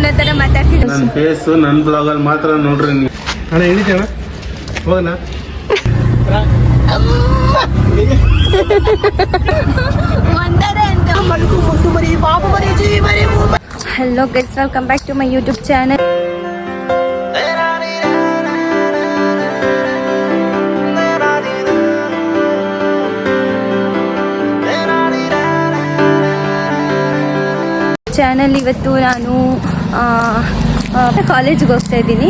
ಅನ್ನೋ ಥರ ಮಾತಾಡ್ತೀನಿ. ನನ್ನ ಫೇಸು ನನ್ನ ಬ್ಲಾಗಲ್ಲಿ ಮಾತ್ರ ನೋಡ್ರಿ ನೀವು. ಅಣ್ಣ ಹೇಳಿದ್ದೆ ಹೋಗಲ್ಲ. Hello guys, welcome back to my YouTube channel. ಇವತ್ತು ನಾನು ಕಾಲೇಜಿಗೆ ಹೋಗ್ತಾ ಇದ್ದೀನಿ.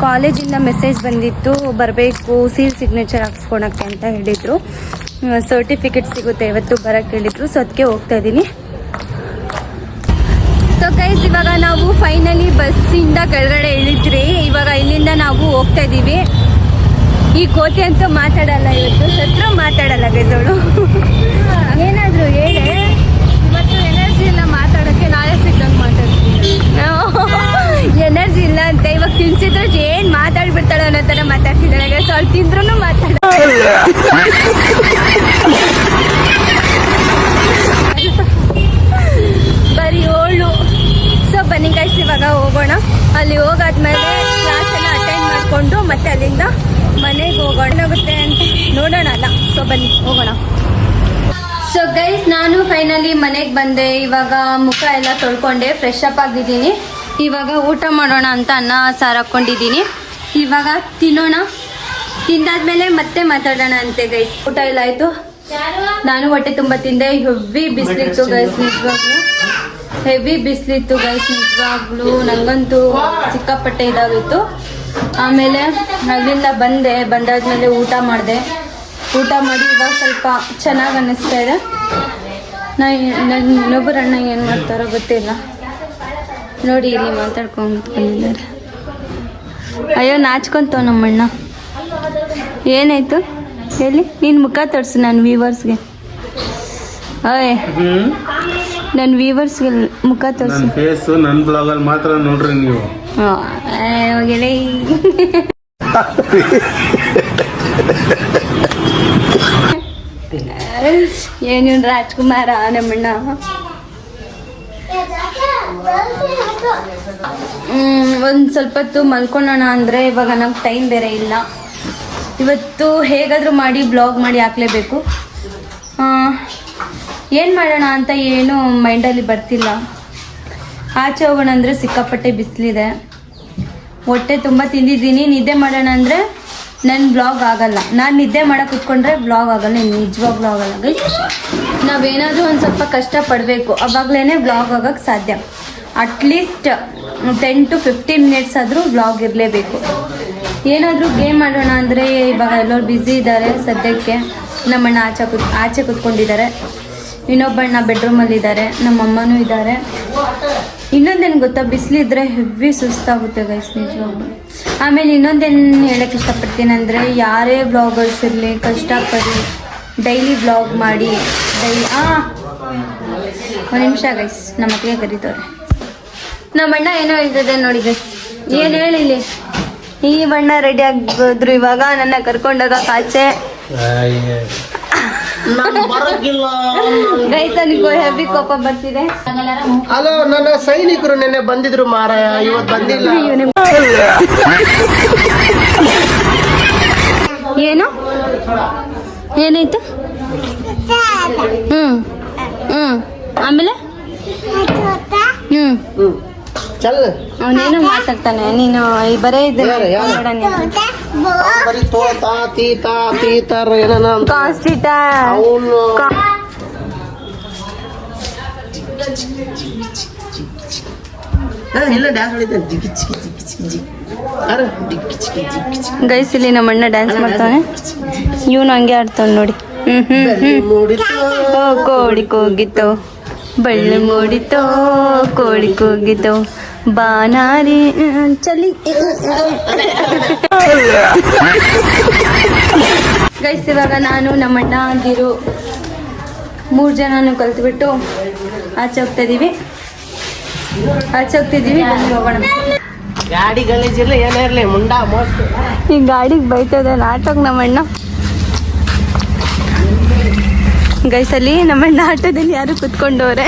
ಕಾಲೇಜಿಂದ ಮೆಸೇಜ್ ಬಂದಿತ್ತು, ಬರಬೇಕು ಸೀಲ್ ಸಿಗ್ನೇಚರ್ ಹಾಕ್ಸ್ಕೊಳಕ್ಕೆ ಅಂತ ಹೇಳಿದರು. ಸರ್ಟಿಫಿಕೇಟ್ ಸಿಗುತ್ತೆ ಇವತ್ತು ಬರೋಕ್ಕೆ ಹೇಳಿದರು. ಸೊ ಅದಕ್ಕೆ ಹೋಗ್ತಾ ಇದ್ದೀನಿ. ಸೊ ಗೈಸ್, ಇವಾಗ ನಾವು ಫೈನಲಿ ಬಸ್ಸಿಂದ ಕೆಳಗಡೆ ಇಳಿದ್ರಿ. ಇವಾಗ ಇಲ್ಲಿಂದ ನಾವು ಹೋಗ್ತಾ ಇದ್ದೀವಿ. ಈ ಕೋತಿ ಅಂತೂ ಮಾತಾಡಲ್ಲ, ಇವತ್ತು ಸತ್ರು ಮಾತಾಡಲ್ಲ ಗೈಸ್ ಅವಳು. ಏನಾದರೂ ಹೇಳಿ, ಇವತ್ತು ಎನರ್ಜಿ ಇಲ್ಲ ಮಾತಾಡೋಕ್ಕೆ, ನಾಳೆ ಸಿಕ್ಕಂಗೆ ಮಾತಾಡ್ತೀನಿ. ಎನರ್ಜಿ ಇಲ್ಲ ಅಂತ ಇವಾಗ ತಿನ್ಸಿದ್ರು ಏನು ಮಾತಾಡ್ಬಿಡ್ತಾಳೆ ಅನ್ನೋ ಥರ ಮಾತಾಡ್ತಿದ್ದಾಳೆ ಗೈಸ್. ಅವಳು ತಿಂದ್ರೂ ಮಾತಾಡ ಬರೀ ಓಳು. ಸೊ ಬನ್ನಿ ಗೈಸ್, ಇವಾಗ ಹೋಗೋಣ. ಅಲ್ಲಿ ಹೋಗಾದ್ಮೇಲೆ ಕ್ಲಾಸೆಲ್ಲ ಅಟೆಂಡ್ ಮಾಡಿಕೊಂಡು ಮತ್ತೆ ಅಲ್ಲಿಂದ ಮನೆಗೆ ಹೋಗೋಣ. ಆಗುತ್ತೆ ಅಂತ ನೋಡೋಣ ಅಲ್ಲ. ಸೊ ಬನ್ನಿ ಹೋಗೋಣ. ಸೊ ಗೈಸ್, ನಾನು ಫೈನಲಿ ಮನೆಗೆ ಬಂದೆ. ಇವಾಗ ಮುಖ ಎಲ್ಲ ತೊಳ್ಕೊಂಡೆ, ಫ್ರೆಶ್ ಅಪ್ ಆಗಿದ್ದೀನಿ. ಇವಾಗ ಊಟ ಮಾಡೋಣ ಅಂತ ಅನ್ನ ಸಾರು ಹಾಕ್ಕೊಂಡಿದ್ದೀನಿ. ಇವಾಗ ತಿನ್ನೋಣ. ತಿಂದಾದ್ಮೇಲೆ ಮತ್ತೆ ಮಾತಾಡೋಣ ಅಂತೆ ಗೈಸ್. ಊಟ ಎಲ್ಲ ಆಯಿತು. ನಾನು ಹೊಟ್ಟೆ ತುಂಬ ತಿಂದೆ. ಹೆವಿ ಬಿಸಿಲಿತ್ತು ಗೈಸ್, ನಿಜವಾಗ್ಲೂ ಹೆವಿ ಬಿಸಿಲಿತ್ತು ಗೈಸ್, ನಿಜವಾಗ್ಲೂ ನನಗಂತೂ ಸಿಕ್ಕಾಪಟ್ಟೆ ಇದಾಗಿತ್ತು. ಆಮೇಲೆ ಅಲ್ಲಿಂದ ಬಂದಾದ್ಮೇಲೆ ಊಟ ಮಾಡಿ ಇವಾಗ ಸ್ವಲ್ಪ ಚೆನ್ನಾಗಿ ಅನ್ನಿಸ್ತಾ ಇದೆ. ನನ್ನ ಇನ್ನೊಬ್ಬರ ಅಣ್ಣ ಏನು ಮಾಡ್ತಾರೋ ಗೊತ್ತಿಲ್ಲ ನೋಡಿ, ಇಲ್ಲಿ ಮಾತಾಡ್ಕೊಂಡು ಕುತ್ಕೊಂಡಿದ್ದಾರೆ. ಅಯ್ಯೋ ನಾಚ್ಕೊಂತವ ನಮ್ಮಣ್ಣ. ಏನಾಯ್ತು ಹೇಳಿ? ನೀನು ಮುಖ ತೋರಿಸು ನನ್ನ ವ್ಯೂವರ್ಸ್ಗೆ. ಅಯ್ಯ ನನ್ನ ವ್ಯೂವರ್ಸ್ಗೆ ಮುಖ ತೋರಿಸು. ನನ್ನ ಫೇಸು ನನ್ನ ಬ್ಲಾಗಲ್ಲಿ ಮಾತ್ರ ನೋಡ್ರಿ ನೀವು. ಹೋಗಲೇ ಏನು ರಾಜ್ಕುಮಾರ ನಮ್ಮಣ್ಣ. ಒಂದು ಸ್ವಲ್ಪ ಹೊತ್ತು ಮಲ್ಕೊಳ್ಳೋಣ ಅಂದರೆ ಇವಾಗ ನಮ್ಗೆ ಟೈಮ್ ಬೇರೆ ಇಲ್ಲ. ಇವತ್ತು ಹೇಗಾದರೂ ಮಾಡಿ ಬ್ಲಾಗ್ ಮಾಡಿ ಹಾಕಲೇಬೇಕು. ಏನು ಮಾಡೋಣ ಅಂತ ಏನು ಮೈಂಡಲ್ಲಿ ಬರ್ತಿಲ್ಲ. ಆಚೆ ಹೋಗೋಣ ಅಂದರೆ ಸಿಕ್ಕಾಪಟ್ಟೆ ಬಿಸಿಲಿದೆ. ಹೊಟ್ಟೆ ತುಂಬ ತಿಂದಿದ್ದೀನಿ. ನಿದ್ದೆ ಮಾಡೋಣ ಅಂದರೆ ನನ್ನ ಬ್ಲಾಗ್ ಆಗಲ್ಲ. ನಾನು ನಿದ್ದೆ ಮಾಡೋಕೆ ಕುತ್ಕೊಂಡ್ರೆ ಬ್ಲಾಗ್ ಆಗಲ್ಲ, ನಿಜವಾಗ್ಲೂ ಆಗಲ್ಲ ಗೈಸ್. ನಾವೇನಾದರೂ ಒಂದು ಸ್ವಲ್ಪ ಕಷ್ಟಪಡಬೇಕು, ಆವಾಗಲೇ ಬ್ಲಾಗ್ ಆಗೋಕ್ಕೆ ಸಾಧ್ಯ. ಅಟ್ಲೀಸ್ಟ್ 10 to 15 ಮಿನಿಟ್ಸ್ ಆದರೂ ಬ್ಲಾಗ್ ಇರಲೇಬೇಕು. ಏನಾದರೂ ಗೇಮ್ ಆಡೋಣ ಅಂದರೆ ಇವಾಗ ಎಲ್ಲರೂ ಬ್ಯುಸಿ ಇದ್ದಾರೆ ಸದ್ಯಕ್ಕೆ. ನಮ್ಮಣ್ಣ ಆಚೆ ಕೂತ್ಕೊಂಡಿದ್ದಾರೆ, ಇನ್ನೊಬ್ಬಣ್ಣ ಬೆಡ್ರೂಮಲ್ಲಿದ್ದಾರೆ, ನಮ್ಮಮ್ಮನೂ ಇದ್ದಾರೆ. ಇನ್ನೊಂದೇನು ಗೊತ್ತಾ, ಬಿಸಿಲಿದ್ರೆ ಹೆವಿ ಸುಸ್ತಾಗುತ್ತೆ ಗೈಸ್ ನಿಜವಾಗ್ಲೂ. ಆಮೇಲೆ ಇನ್ನೊಂದೇನು ಹೇಳೋಕ್ಕೆ ಇಷ್ಟಪಡ್ತೀನಿ ಅಂದರೆ, ಯಾರೇ ಬ್ಲಾಗರ್ಸ್ ಇರಲಿ ಕಷ್ಟಪಡಿ ಡೈಲಿ ಬ್ಲಾಗ್ ಮಾಡಿ. ಒಂದು ನಿಮಿಷ ಗೈಸ್, ನಮ್ಮ ಮಕ್ಕಳಿಗೆ ಕರೀತವ್ರೆ. ನಮ್ಮಣ್ಣ ಏನೋ ಹೇಳ್ತದೆ ನೋಡಿ ಗೈಸ್. ಏನು ಹೇಳಿಲಿ, ಈ ಬಣ್ಣ ರೆಡಿ ಆಗ್ಬೋದ್ರು ಇವಾಗ ನನ್ನ ಕರ್ಕೊಂಡೋಗ ಆಚೆ. ರೈತನಿಗೂ ಹೆವಿ ಕೋಪ ಬರ್ತಿದೆ. ಹಲೋ, ನನ್ನ ಸೈನಿಕರು ನೆನ್ನೆ ಬಂದಿದ್ರು ಮಾರಾಯ, ಇವತ್ತು ಬಂದಿಲ್ಲ. ಏನು ಏನಾಯ್ತು? ಆಮೇಲೆ ಅವನೇನು ಮಾತಾಡ್ತಾನೆ. ನೀನು ಬರೇ ಗೈಸ್, ಇಲ್ಲಿ ನಮ್ಮ ಅಣ್ಣ ಡ್ಯಾನ್ಸ್ ಮಾಡ್ತಾನೆ, ಇವನು ಹಂಗೆ ಆಡ್ತಾನೆ ನೋಡಿ. ಕೋಳಿ ಕೂಗಿತ್ತು, ಬಳ್ಳಿ ಮೂಡಿತೋ, ಕೋಳಿ ಕೂಗಿತು, ಬಾನಾರಿ ಚಲಿ. ಗೈಸ್, ಇವಾಗ ನಾನು ನಮ್ಮಣ್ಣ ಅಂದಿರು 3 ಜನನು ಕಲ್ತ್ಬಿಟ್ಟು ಆಚೆ ಹೋಗ್ತಿದ್ದೀವಿ. ಬನ್ನಿ ಹೋಗೋಣ. ಗಾಡಿ ಗಲೀಜಿರ್ಲಿ ಏನೇ ಇರ್ಲಿ ಮುಂಡ ಮೋಸ್ಟ್. ಈ ಗಾಡಿಗೆ ಬೈತದೆ ಆಟೋಗೆ ನಮ್ಮಣ್ಣ. ಗೈಸಲ್ಲಿ ನಮ್ಮಣ್ಣ ಆಟೋದಲ್ಲಿ ಯಾರು ಕುತ್ಕೊಂಡವ್ರೆ.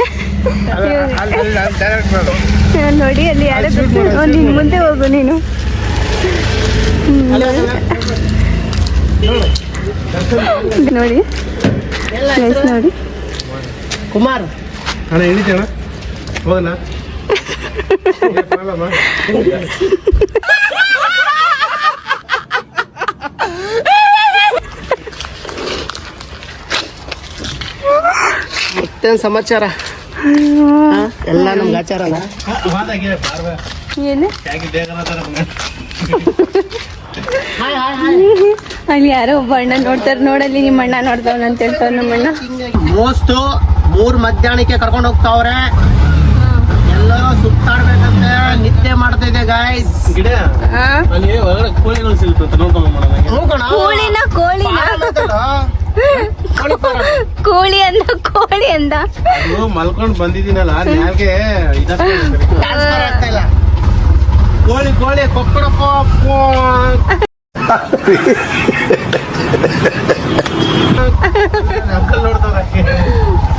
ನೋಡಿ ಅಲ್ಲಿ ಯಾರೋ ನೀನು ಮುಂದೆ ಹೋಗು ನೀನು. ನೋಡಿ ನೋಡಿ ಕುಮಾರ್ ಅಣ್ಣ ಇಳಿತೇಣ ಹೋಗಲ್ಲ ಮತ್ತೇನ್ ಸಮಾಚಾರ? ಎಲ್ಲ ನಮ್ಗೆ ಆಚಾರನ. ಏನು ಅಲ್ಲಿ ಯಾರೋ ಒಬ್ಬ ಅಣ್ಣ ನೋಡ್ತಾರೆ, ನೋಡಲ್ಲಿ ನಿಮ್ಮ ಅಣ್ಣ ನೋಡ್ತಾವನ ಅಂತ ಹೇಳ್ತಾವ ನಮ್ಮ ಅಣ್ಣ. ಮೋಸ್ತು 3 ಮಧ್ಯಾಹ್ನಕ್ಕೆ ಕರ್ಕೊಂಡು ಹೋಗ್ತಾವ್ರೆ. ಎಲ್ಲ ಸುತ್ತಾಡ್ಬೇಕಂತೆ ನಿದ್ದೆ ಮಾಡ್ತಾ ಇದೆ ಗಾಯ್ಸ್. ಗಿಡ ಅಲ್ಲಿ ಹೊರಗಡೆ ಕೋಳಿಗಳು ಸಿಗುತ್ತಂತ ನೋಡ್ಕೊಂಡು ಕೋಳಿನ ಕೋಳಿ ಅಂದ ಕೋಳಿ ಅಂದ ಅದು ಮಲ್ಕೊಂಡು ಬಂದಿದ್ದೀನಲ್ಲ ಯಾಕೆ ಆಗ್ತಾ ಇಲ್ಲ. ಕೋಳಿ ಕೋಳಿ ಕೊಕ್ಕಡಪ್ಪ ಅಂಕಲ್ ನೋಡ್ತಾವ್ರೆ.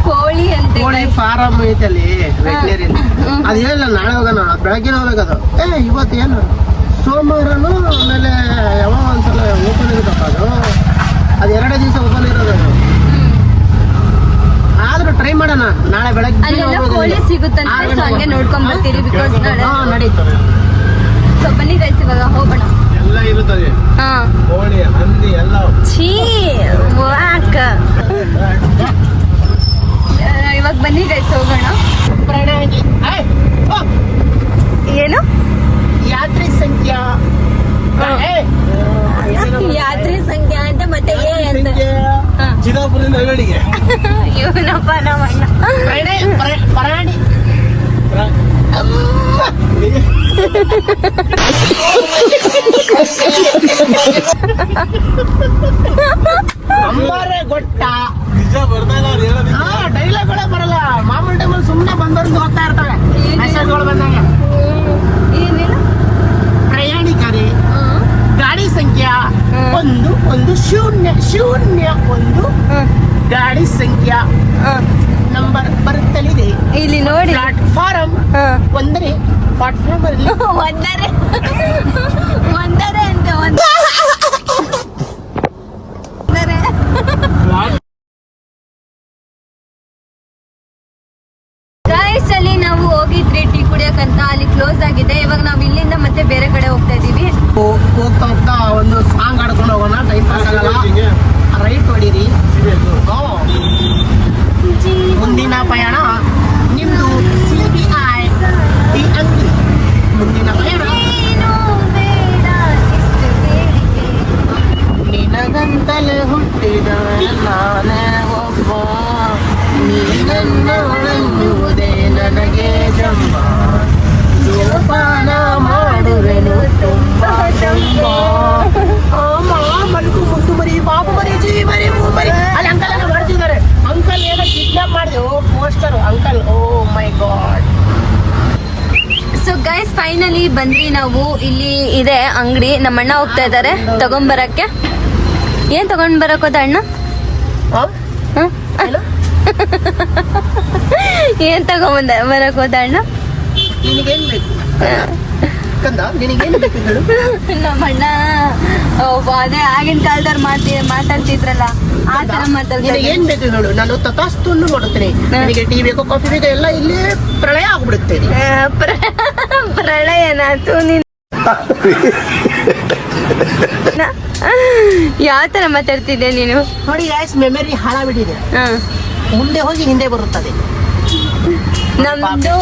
ಕೋಳಿ ಅಂತ ಕೋಳಿ ಫಾರಂ ಐತಲ್ಲಿ ವೆಟನರಿ. ಅದು ಹೇಳಿಲ್ಲ ನಾಳೆ ಹೋಗೋಣ, ಬೆಳಗ್ಗೆ ಹೋಗ್ಬೇಕದು. ಇವತ್ತು ಏನು ಸೋಮವಾರನು, ಆಮೇಲೆ ಯಾವಾಗ ಒಂದ್ಸಲ ಓಪನ್ ಇರುತ್ತಪ್ಪ ಅದು. ಅದು 2 ದಿವಸ ಓಪನ್ ಇರೋದು. ಆದ್ರೂ ಟ್ರೈ ಮಾಡೋಣ ನಾಳೆ ಬೆಳಗ್ಗೆ. ಅಲ್ಲೆಲ್ಲ ಕೋಳಿ ಸಿಗುತ್ತಂತೆ, ಸೊ ಹಂಗೆ ನೋಡ್ಕೊಂಡ್ ಬರ್ತೀರಿ. ಬಿಕಾಸ್ ನಡೀತಾರೆ. ಸೊ ಬನ್ನಿ ಗೈಸ್ ಇವಾಗ ಹೋಗೋಣ. ಎಲ್ಲ ಇರುತ್ತದೆ, ಹಾ ಕೋಳಿ ಹಂದಿ ಎಲ್ಲ. ಛೀ ವಾಕ್. ಇವಾಗ ಬನ್ನಿ ಗೈಸ್ ಹೋಗೋಣ. ಏನು ಯಾತ್ರಿ ಸಂಖ್ಯಾ ಯಾತ್ರಿ ಸಂಖ್ಯಾ ಅಂತ ಮತ್ತೆ ಏ ಅಂತ ಚಿದಾಪುರದಿಂದ ಹಳ್ಳಿಗೆ ಇವನಪ್ಪ ನಮ್ಮ ಅಣ್ಣ. ಪರಾಣಿ ಅಂಬಾರೆ ಗೊಟ್ಟ. ನಿಜ ಬರ್ತಾ ಇಲ್ಲ ಅದು ಹೇಳೋದು. ಡೈಲಾಗ್ಗಳೇ ಬರಲ್ಲ. ಮಾಮೂಲಿ ಟೈಮಲ್ಲಿ ಸುಮ್ಮನೆ ಬಂದವ್ರಿಗೆ ಹೋಗ್ತಾ ಇರ್ತವೆ ಮೆಸೇಜ್ಗಳು ಬಂದಾಗ. ಏನಿಲ್ಲ ಪ್ರಯಾಣಿಕರೇ, ಗಾಡಿ ಸಂಖ್ಯಾ 1 0 0 1 ಗಾಡಿ ಸಂಖ್ಯಾ ನಂಬರ್ ಬರುತ್ತಲಿದೆ. ಇಲ್ಲಿ ನೋಡಿ ಪ್ಲಾಟ್ಫಾರಂ 1 ಪ್ಲಾಟ್ಫಾರ್ಮ್ ಅಲ್ಲಿ ಒಂದರೆ ಅಂತ ಗೈಸ್ ಅಲ್ಲಿ ನಾವು ಹೋಗಿದ್ರಿ ಟೀ ಕುಡಿಯಕಂತ, ಅಲ್ಲಿ ಕ್ಲೋಸ್ ಆಗಿದೆ. ಇವಾಗ ನಾವು ಇಲ್ಲಿಂದ ಮತ್ತೆ ಬೇರೆ ಕಡೆ ಹೋಗ್ತಾ ಇದೀವಿ. ಹೋಗ್ತಾ ಹೋಗ್ತಾ ಒಂದು ಸಾಂಗ್ ಆಡ್ಕೊಂಡು ಹೋಗೋಣ, ಟೈಮ್ ಪಾಸ್ ಆಗಲ್ಲ. ರೈಟ್ ಹೊಡೀರಿ. ಮುಂದಿನ ಪಯಣ ನಿಮ್ದು CBI ಈ ಅಂಗಡಿ. ಮುಂದಿನ ಪಯಣ ನಿನಗಂತಲೇ ಹುಟ್ಟಿದ ನಾನೇ ಒಬ್ಬ, ನೀನನ್ನುವುದೇ ನನಗೆ ಜಂಬ, ಜೋಪಾನ ಮಾಡುವೆನು ತುಂಬಾ ಜಂಬ. ಮಲ್ಕು ಮುದ್ದು ಮರಿ ಬಾಬು ಮರಿ ಜೀ ಮರಿ ಮೂ ಮರಿ. ಅಲ್ಲಿ ಅಂಕಲ್ ಏನೋ ಮಾಡ್ತಿದ್ದಾರೆ. ಅಂಕಲ್ ಏನೋ ಕಿಡ್ನಾಪ್ ಮಾಡಿದೆ. Poster uncle. Oh my god. So guys finally ಬಂದ್ವಿ ನಾವು. ಇಲ್ಲಿ ಇದೆ ಅಂಗಡಿ, ನಮ್ಮ ಅಣ್ಣ ಹೋಗ್ತಾ ಇದ್ದಾರೆ ತಗೊಂಬರಕ್ಕೆ. ಏನ್ ತಗೊಂಡ್ ಬರಕ್ ಹೋದ ಅಣ್ಣ? ಏನ್ ಬರಕ್ ಹೋದ ಅಣ್ಣ? ನಿನಗೇನ್ ಬೇಕು ಕಂದ? ನಿನಗೇನ್ ಬೇಕು ಹೇಳು? ನಮ್ಮ ಅಣ್ಣ ಅದೇ ಆಗಿನ ಕಾಲದವ್ರು ಮಾತಾಡ್ತಿದ್ರಲ್ಲ ಆ ತರ ಮಾತಾಡ್ತಾರೆ. ಏನ್ ಬೇಕು ಹೇಳು, ನಾನು ತಥಾಸ್ತುನ್ನು ಮಾಡುತ್ತೇನೆ. ನನಗೆ ಟೀ ಬೇಕು, ಕಾಫಿ ಬೇಕು, ಎಲ್ಲ ಇಲ್ಲಿ ಪ್ರಳಯ ಆಗ್ಬಿಡುತ್ತೆ. ಪ್ರಳಯನಾತು ನೀನು. ಯಾವ ತರ ಮಾತಾಡ್ತಿದ್ದೆ ನೀನು? ನೋಡಿ ಗೈಸ್, ಮೆಮರಿ ಹಾಳಾಗ್ಬಿಟ್ಟಿದೆ. ಮುಂದೆ ಹೋಗಿ ಹಿಂದೆ ಬರುತ್ತದೆ. ನಮ್ದು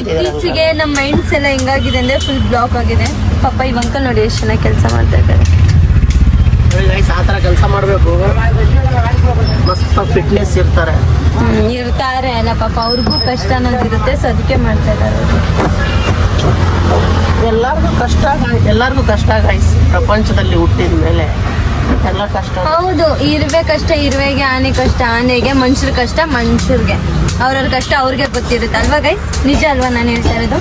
ಇತ್ತೀಚೆಗೆ ನಮ್ಮ ಮೈಂಡ್ಸ್ ಎಲ್ಲ ಹೆಂಗಾಗಿದೆ ಅಂದ್ರೆ ಫುಲ್ ಬ್ಲಾಕ್ ಆಗಿದೆ. ಪಾಪ ಈ ಅಂಕಲ್ ನೋಡಿ ಎಷ್ಟು ಚೆನ್ನಾಗಿ ಕೆಲಸ ಮಾಡ್ತಾ ಇದ್ದಾರೆ. ಆ ಥರ ಕೆಲಸ ಮಾಡಬೇಕು. ಮಸ್ತ್ ಫಿಟ್ನೆಸ್ ಇರ್ತಾರೆ ಅಲ್ಲ ಪಾಪ ಅವ್ರಿಗೂ ಕಷ್ಟ ಅನ್ನೋದಿರುತ್ತೆ. ಸೊ ಅದಕ್ಕೆ ಮಾಡ್ತಾ ಇದ್ದಾರೆ. ಎಲ್ಲರಿಗೂ ಕಷ್ಟ ಗೈಸ್. ಪ್ರಪಂಚದಲ್ಲಿ ಹುಟ್ಟಿದ ಮೇಲೆ ಎಲ್ಲ ಕಷ್ಟ. ಹೌದು, ಇರುವೆ ಕಷ್ಟ ಇರುವೆಗೆ, ಆನೆ ಕಷ್ಟ ಆನೆಗೆ, ಮನುಷ್ಯರ ಕಷ್ಟ ಮನುಷ್ಯರಿಗೆ. ಅವ್ರವ್ರ ಕಷ್ಟ ಅವ್ರಿಗೆ ಗೊತ್ತಿರುತ್ತೆ ಅಲ್ವಾ ಗೈಸ್? ನಿಜ ಅಲ್ವಾ ನಾನು ಹೇಳ್ತಾ ಇರೋದು?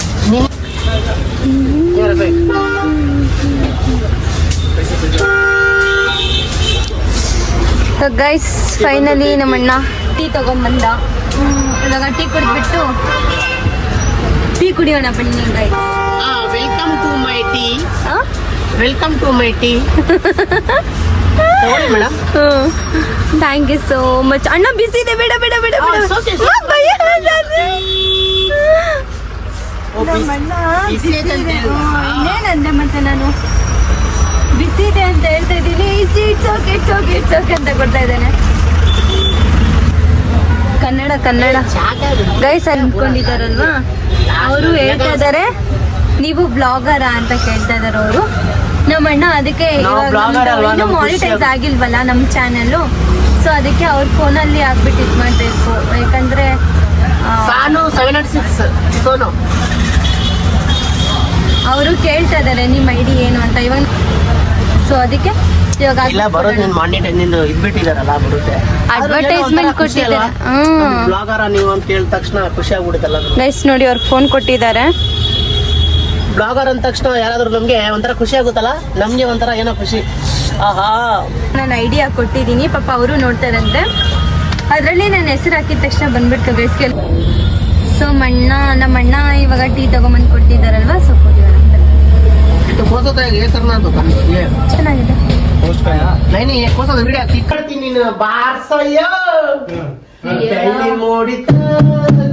ಗೈಸ್ ಫೈನಲಿ ನಮ್ಮಣ್ಣ ಟೀ ತಗೊಂಡ್ಬಂದ. ಇವಾಗ ಟೀ ಕುಡಿದ್ಬಿಟ್ಟು ಟೀ ಕುಡಿಯೋಣ ಬನ್ನಿ guys. Welcome to my tea. Welcome to my tea. Madam thank you so much. ಅಣ್ಣ ಬಿಸಿ ಇದೆ, ಬೇಡ ಬೇಡ ಬೇಡ ಬೇಡ. it's okay, it's ಆ, ಭಯ ಆಗ್ತದೆ. ಓ, ನಮ್ಮಣ್ಣ ಬಿಸಿ ಬಿಸಿ ಇದೆ ಅಂತ ಇದೆ. ಹೇಳಿದ್ರಾ? ಇನ್ನೇನಂದೆ ಮತ್ತೆ ನಾನು ಬಿಸಿ ಇದೆ ಅಂತ ಹೇಳ್ತಾ ಇದ್ದೀನಿ. It's okay it's okay it's okay ಅಂತ ಕೊಡ್ತಾ ಇದ್ದೇನೆ. ಕನ್ನಡ ಕನ್ನಡ ಗೈಸ್ ಅನ್ಕೊಂಡಿದಾರಲ್ವಾ, ಅವರು ಹೇಳ್ತಾ ಇದಾರೆ ನೀವು ಬ್ಲಾಗರ ಅಂತ ಕೇಳ್ತಾ ಇದಾರೆ ಅವರು. ನಮ್ಮಣ್ಣ ಅದಕ್ಕೆ ನಾವು blogger ಅಲ್ವಾ, ಇನ್ನು ನಮ್ಗೆ ಖುಷಿ ಮಾನಿಟೈಸ್ ಆಗಿಲ್ವಲ್ಲ ನಮ್ಮ ಚಾನಲ್, ಸೊ ಅದಕ್ಕೆ ಅವ್ರ ಫೋನಲ್ಲಿ ಆಗ್ಬಿಟ್ಟು ಇದು ಮಾಡಬೇಕು. ಯಾಕಂದ್ರೆ ಸಾನು 706 ಸೋನು. ಅವರು ಕೇಳ್ತಾ ಇದಾರೆ ನಿಮ್ಮ ಐಡಿ ಏನು ಅಂತ ಇವಾಗ. ಸೊ ಅದಕ್ಕೆ ಇವಾಗ ಇಲ್ಲ ಬರೋದು ನಿನ್ ಮಾನಿಟೈಸ್ ನಿಂದು ಇದ್ಬಿಟ್ಟಿದಾರಲ್ಲ ಬರುತ್ತೆ. ಅಡ್ವರ್ಟೈಸ್ಮೆಂಟ್ ಕೊಟ್ಟಿದ್ದಾರೆ. ಬ್ಲಾಗರ ನೀವು ಅಂತ ಹೇಳಿದ ತಕ್ಷಣ ಖುಷಿ ಆಗ್ಬಿಡುತ್ತಲ್ಲ. ಗೈಸ್ ನೋಡಿ ಅವ್ರು ಫೋನ್ ಕೊಟ್ಟಿದ್ದಾರೆ. ಬ್ಲಾಗರ್ ಅಂದ ತಕ್ಷಣ ಯಾರಾದ್ರೂ ನಮ್ಗೆ ಒಂಥರ ಖುಷಿ ಆಗುತ್ತಲ್ಲ, ನಮ್ಗೆ ಒಂಥರ ಏನೋ ಖುಷಿ. ಆಹಾ, ನಾನು ಐಡಿಯಾ ಕೊಟ್ಟಿದ್ದೀನಿ, ಪಾಪ ಅವರು ನೋಡ್ತಾರಂತೆ. ಅದರಲ್ಲಿ ನನ್ನ ಹೆಸರು ಹಾಕಿದ ತಕ್ಷಣ ಬಂದ್ಬಿಡ್ತು ಗೈಸ್ಗೆ. ಸೊ ನಮ್ಮ ಅಣ್ಣ ಇವಾಗ ಟೀ ತಗೊಂಬಂದು ಕೊಟ್ಟಿದ್ದಾರಲ್ವಾ, ಸೊ ಕೊಟ್ಟಿದ್ದಾರೆ. ಇದು ಕೋಸೋತಾಗಿ ಹೆಸರನ್ನ ಚೆನ್ನಾಗಿದೆ. ನೈನಿ ಕೋಸೋದ ವಿಡಿಯೋ ಕಿಕ್ಕಡ್ತೀನಿ ನೀನು ಬಾರ್ಸಯ್ಯ. ಬೆಳ್ಳಿ ಮೂಡಿತ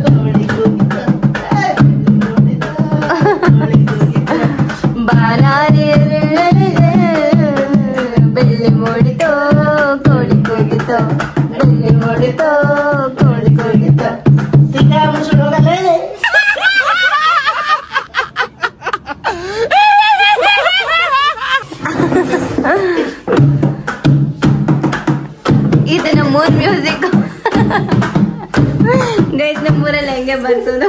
ಕೋಳಿ ಕೂಗಿತ, ಬಾರಾರೆ ಬೆಳ್ಳಿ ಮೂಡಿತೋ ಕೋಳಿ ಕೂಗಿತೋ, ಬೆಳ್ಳಿ ಮೂಡಿತೋ ಕೋಳಿ ಕೂಗಿತೋ. ಇದು ನಮ್ಮೂರ್ ಮ್ಯೂಸಿಕ್ ಗೈಸ್, ನಮ್ಮೂರಲ್ಲಿ ಹೆಂಗೆ ಬರ್ಸೋದು.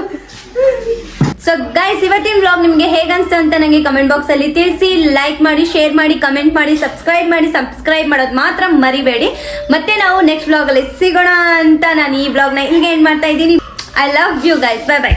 ಸೊ ಗೈಸ್, ಇವತ್ತಿನ ವ್ಲಾಗ್ ನಿಮಗೆ ಹೇಗನ್ಸ್ತು ಅಂತ ನನಗೆ ಕಮೆಂಟ್ ಬಾಕ್ಸ್ ಅಲ್ಲಿ ತಿಳಿಸಿ. ಲೈಕ್ ಮಾಡಿ, ಶೇರ್ ಮಾಡಿ, ಕಮೆಂಟ್ ಮಾಡಿ, ಸಬ್ಸ್ಕ್ರೈಬ್ ಮಾಡೋದು ಮಾತ್ರ ಮರಿಬೇಡಿ. ಮತ್ತೆ ನಾವು ನೆಕ್ಸ್ಟ್ ವ್ಲಾಗ್ ಅಲ್ಲಿ ಸಿಗೋಣ ಅಂತ ನಾನು ಈ ವ್ಲಾಗ್ನ ಇಲ್ಲಿಗೆ ಎಂಡ್ ಮಾಡ್ತಾ ಇದ್ದೀನಿ. I love you guys, bye by.